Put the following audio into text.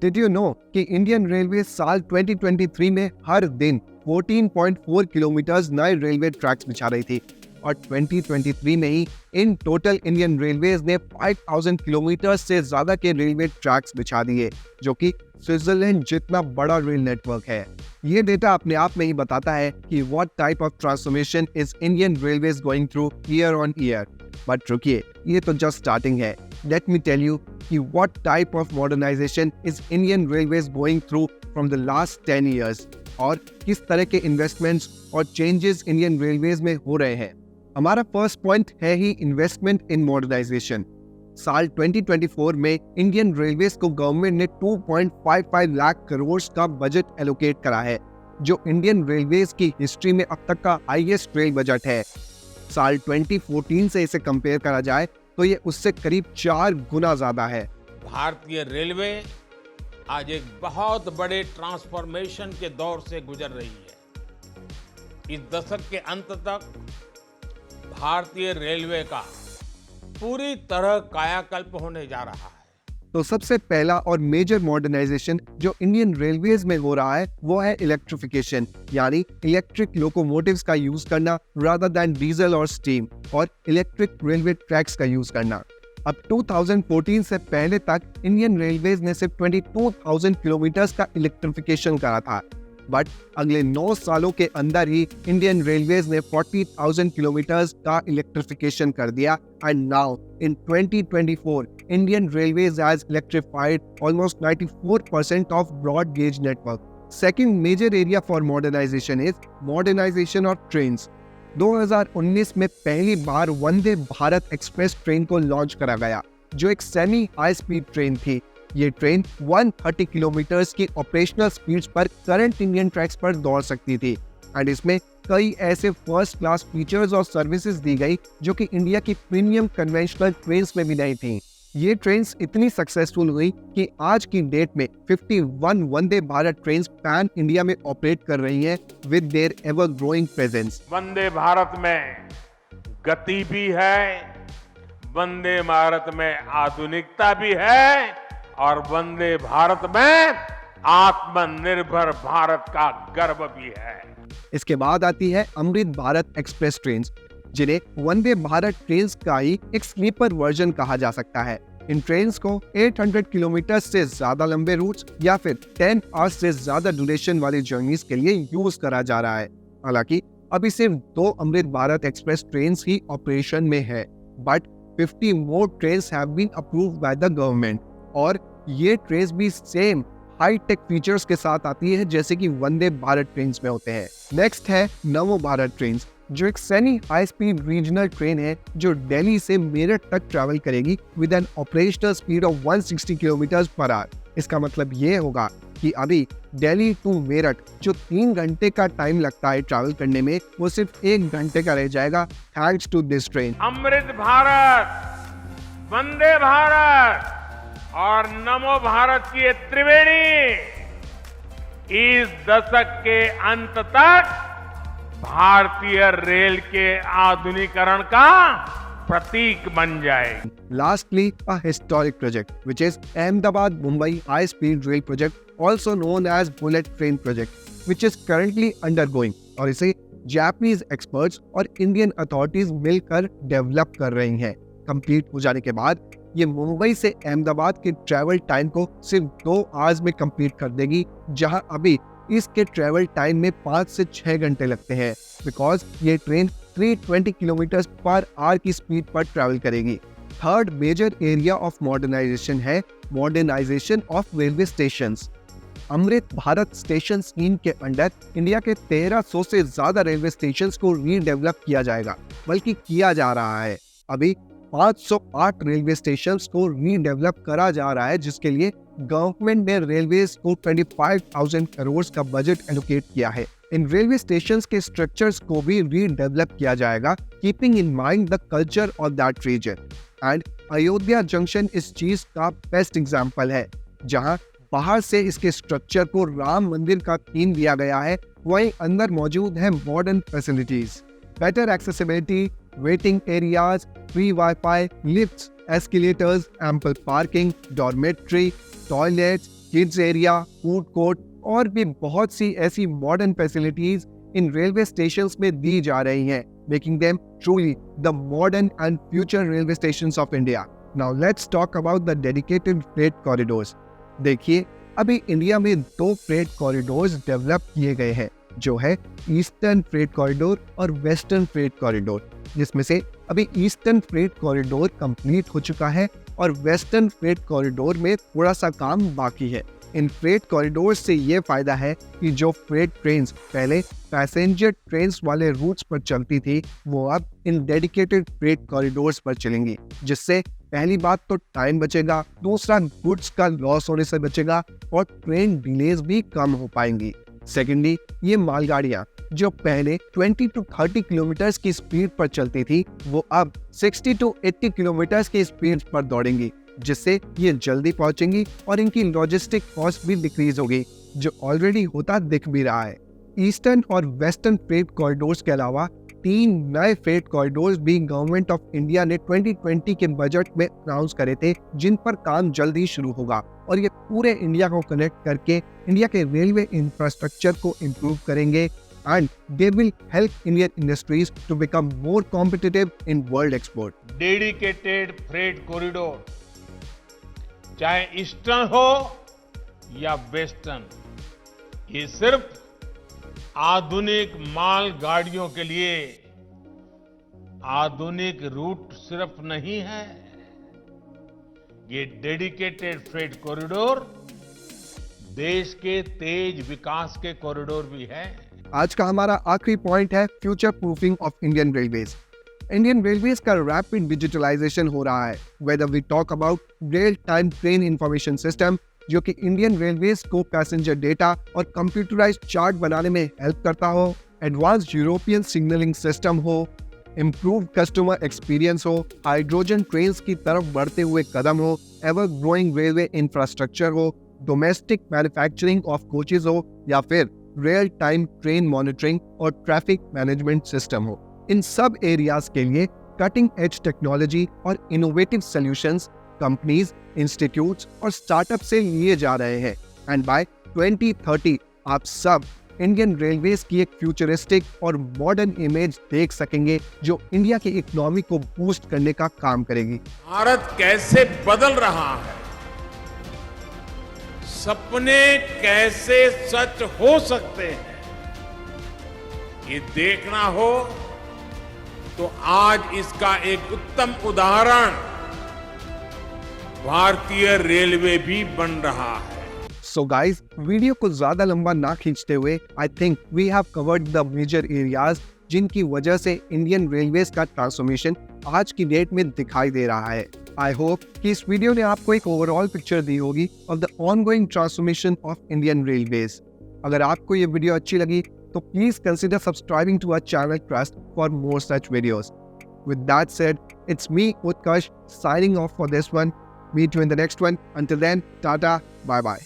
Did you know कि Indian railway साल 2023 में हर दिन 14.4 किलोमीटर नए रेलवे ट्रैक्स बिछा रही थी और 2023 में ही इन टोटल इंडियन रेलवेज ने 5000 किलोमीटर से ज्यादा के रेलवे ट्रैक्स बिछा दिए, जो कि स्विट्जरलैंड जितना बड़ा रेल नेटवर्क है। ये डेटा अपने आप में ही बताता है कि what type of transformation is Indian Railways going through year on year. But रुकिए, ये तो जस्ट स्टार्टिंग है। लेट मी टेल यू कि what type of modernisation is Indian Railways going through from the last 10 years और किस तरह के investments और चेंजेस इंडियन रेलवेज में हो रहे हैं। हमारा फर्स्ट पॉइंट है ही इन्वेस्टमेंट इन मॉडर्नाइजेशन। साल 2024 में इंडियन रेलवेज को गवर्नमेंट ने 2.55 लाख करोड़ का बजट एलोकेट करा है, जो इंडियन रेलवेज की हिस्ट्री में अब तक का हाईएस्ट रेल बजट है। साल 2014 से इसे कंपेयर करा जाए तो ये उससे करीब 4 गुना ज्यादा है। भारतीय रेलवे आज एक बहुत बड़े ट्रांसफॉर्मेशन के दौर से गुजर रही है। इस दशक के अंत तक भारतीय रेलवे का पूरी तरह कायाकल्प होने जा रहा है। तो सबसे पहला और मेजर मॉडर्नाइजेशन जो इंडियन रेलवेज में हो रहा है वो है इलेक्ट्रिफिकेशन, यानी इलेक्ट्रिक लोकोमोटिव्स का यूज करना रादर देन डीजल और स्टीम, और इलेक्ट्रिक रेलवे ट्रैक्स का यूज करना। अब 2014 से पहले तक इंडियन रेलवेज ने सिर्फ 22,000 किलोमीटर का इलेक्ट्रिफिकेशन करा था, बट अगले 9 सालों के अंदर ही इंडियन रेलवेज ने 40,000 किलोमीटर का इलेक्ट्रिफिकेशन कर दिया। And now in 2024 Indian Railways has electrified almost 94% of broad gauge network. Second major area for modernisation is modernisation of trains. 2019 में पहली बार वंदे भारत एक्सप्रेस ट्रेन को लॉन्च करा गया, जो एक सेमी हाई स्पीड ट्रेन थी। ये ट्रेन 130 किलोमीटर की ऑपरेशनल स्पीड्स पर करंट इंडियन ट्रैक्स पर दौड़ सकती थी एंड इसमें कई ऐसे फर्स्ट क्लास फीचर्स और सर्विसेज दी गई जो कि इंडिया की प्रीमियम कन्वेंशनल ट्रेन्स में भी नहीं थी। ये ट्रेन्स इतनी सक्सेसफुल हुई कि आज की डेट में 51 Vande Bharat trains pan India में ऑपरेट कर रही हैं with their ever growing presence. Vande Bharat में गति भी है, वंदे भारत में आधुनिकता भी है और वंदे भारत में आत्मनिर्भर भारत का गर्व भी है। इसके बाद आती है अमृत भारत एक्सप्रेस ट्रेन्स, जिन्हें वंदे भारत ट्रेन्स का ही एक स्लीपर वर्जन कहा जा सकता है। इन ट्रेन्स को 800 किलोमीटर से ज्यादा लंबे रूट्स या फिर 10 आवर्स से ज्यादा ड्यूरेशन वाली जर्नीज के लिए यूज करा जा रहा है। हालांकि अभी सिर्फ 2 अमृत भारत एक्सप्रेस ट्रेन्स ही ऑपरेशन में है, but 50 more trains have been approved by the government और ये ट्रेन्स भी सेम हाई टेक फीचर्स के साथ आती है जैसे कि वंदे भारत ट्रेन्स में होते हैं। नेक्स्ट है नमो भारत ट्रेन्स, जो एक semi high speed regional train है जो दिल्ली से मेरठ तक ट्रैवल करेगी with N operational speed of 160 kilometre per our. इसका मतलब ये होगा कि अभी दिल्ली टू मेरठ जो 3 घंटे का टाइम लगता है ट्रैवल करने में, वो सिर्फ 1 घंटे का रह जाएगा thanks to this train. Amrit Bharat, Vande Bharat और नमो भारत की ये त्रिवेणी इस दशक के अंत तक भारतीय रेल के आधुनिकीकरण का प्रतीक बन जाए। Lastly, a historic project, which is Ahmedabad-Mumbai high-speed rail project, also known as Bullet Train project, which is currently undergoing, और इसे जापानीज एक्सपर्ट्स और इंडियन अथॉरिटीज मिलकर डेवलप कर रही हैं। कंप्लीट हो जाने के बाद ये मुंबई से अहमदाबाद के ट्रैवल टाइम को सिर्फ 2 आवर्स में कंप्लीट कर देगी, जहां अभी इसके ट्रैवल टाइम में 5 से 6 घंटे लगते हैं, बिकॉज ये ट्रेन 320 किलोमीटर पर आवर की स्पीड पर ट्रैवल करेगी। Third major area of modernisation है modernisation of railway stations. Amrit Bharat station scheme के अंडर इंडिया के 1300 से ज्यादा रेलवे स्टेशंस को रीडेवलप किया जाएगा, बल्कि किया जा रहा है। अभी 508 रेलवे स्टेशंस को रीडेवलप करा जा रहा है, जिसके लिए गवर्नमेंट ने रेलवेज को 25,000 करोड़ का बजट एलोकेट किया है। इन रेलवे स्टेशंस के स्ट्रक्चर्स को भी रीडेवलप किया जाएगा, keeping in mind the culture of that region. And Ayodhya junction इस चीज का बेस्ट एग्जांपल है, जहां बाहर से इसके स्ट्रक्चर को राम मंदिर का थीम दिया गया है, वहीं अंदर मौजूद है modern facilities, better accessibility, waiting areas, free wifi, lifts, escalators, ample parking, dormitory, toilets, kids area, food court और भी बहुत सी ऐसी modern facilities in railway stations में दी जा रही हैं, making them truly the modern and future railway stations of India. Now let's talk about the dedicated freight corridors. देखिए, अभी इंडिया में 2 फ्रेट कॉरिडोर्स डेवलप किए गए हैं, जो है ईस्टर्न फ्रेट कॉरिडोर और वेस्टर्न फ्रेट कॉरिडोर, जिसमें से अभी ईस्टर्न फ्रेट कॉरिडोर कंप्लीट हो चुका है और वेस्टर्न फ्रेट कॉरिडोर में थोड़ा सा काम बाकी है। इन फ्रेट कॉरिडोर से ये फायदा है कि जो फ्रेट ट्रेन्स पहले पैसेंजर ट्रेन्स वाले रूट्स पर चलती थी, वो अब इन डेडिकेटेड फ्रेट कॉरिडोर्स पर चलेंगी, जिससे पहली बात तो टाइम बचेगा, दूसरा गुड्स का लॉस होने से बचेगा और ट्रेन डिलेज भी कम हो पाएंगी। सेकेंडली, ये मालगाड़ियाँ जो पहले 20 to 30 किलोमीटर की स्पीड पर चलती थी, वो अब 60 to 80 किलोमीटर की स्पीड पर दौड़ेंगी, जिससे ये जल्दी पहुंचेंगी और इनकी लॉजिस्टिक कॉस्ट भी डिक्रीज होगी, जो ऑलरेडी होता दिख भी रहा है। ईस्टर्न और वेस्टर्न फ्रेट कॉरिडोर्स के अलावा 3 नए फ्रेट कॉरिडोर्स भी गवर्नमेंट ऑफ इंडिया ने 2020 के बजट में अनाउंस करे थे, जिन पर काम जल्दी शुरू होगा और ये पूरे इंडिया को कनेक्ट करके इंडिया के रेलवे इंफ्रास्ट्रक्चर को इम्प्रूव करेंगे and they will help Indian industries to become more competitive in world export. Dedicated freight corridor, चाहे ईस्टर्न हो या वेस्टर्न, ये सिर्फ आधुनिक माल गाड़ियों के लिए आधुनिक रूट सिर्फ नहीं है, ये डेडिकेटेड फ्रेट कॉरिडोर देश के तेज विकास के कॉरिडोर भी है। आज का हमारा आखिरी पॉइंट है future proofing of Indian Railways. Indian Railways का रैपिड डिजिटलाइजेशन हो रहा है, whether we talk about real time train information system, जो कि इंडियन रेलवेज को पैसेंजर डेटा और कंप्यूटराइज्ड चार्ट बनाने में हेल्प करता हो, एडवांस्ड यूरोपियन सिग्नलिंग सिस्टम हो, इम्प्रूव कस्टमर एक्सपीरियंस हो, हाइड्रोजन ट्रेन्स की तरफ बढ़ते हुए कदम हो, एवर ग्रोइंग रेलवे इंफ्रास्ट्रक्चर हो, डोमेस्टिक मैन्युफैक्चरिंग ऑफ कोचेज हो, या फिर रियल टाइम ट्रेन मॉनिटरिंग और ट्रैफिक मैनेजमेंट सिस्टम हो। इन सब एरियाज के लिए कटिंग एज टेक्नोलॉजी और इनोवेटिव सॉल्यूशंस कंपनीज, इंस्टीट्यूट्स और स्टार्टअप से लिए जा रहे हैं एंड बाय 2030 आप सब इंडियन रेलवेज की एक फ्यूचरिस्टिक और मॉडर्न इमेज देख सकेंगे, जो इंडिया की इकोनॉमी को बूस्ट करने का काम करेगी। भारत कैसे बदल रहा है, सपने कैसे सच हो सकते हैं, ये देखना हो तो आज इसका एक उत्तम उदाहरण भारतीय रेलवे भी बन रहा है। So guys, वीडियो को ज्यादा लंबा ना खींचते हुए I think we have covered the major areas जिनकी वजह से इंडियन रेलवेज का ट्रांसफॉर्मेशन आज की डेट में दिखाई दे रहा है। आई होप कि इस वीडियो ने आपको एक ओवरऑल पिक्चर दी होगी of the ongoing transformation of Indian Railways. अगर आपको ये वीडियो अच्छी लगी तो please consider subscribing to our channel trust for more such videos. With that said, it's me Utkarsh signing off for this one. Meet you in the next one. Until then, tata, bye bye.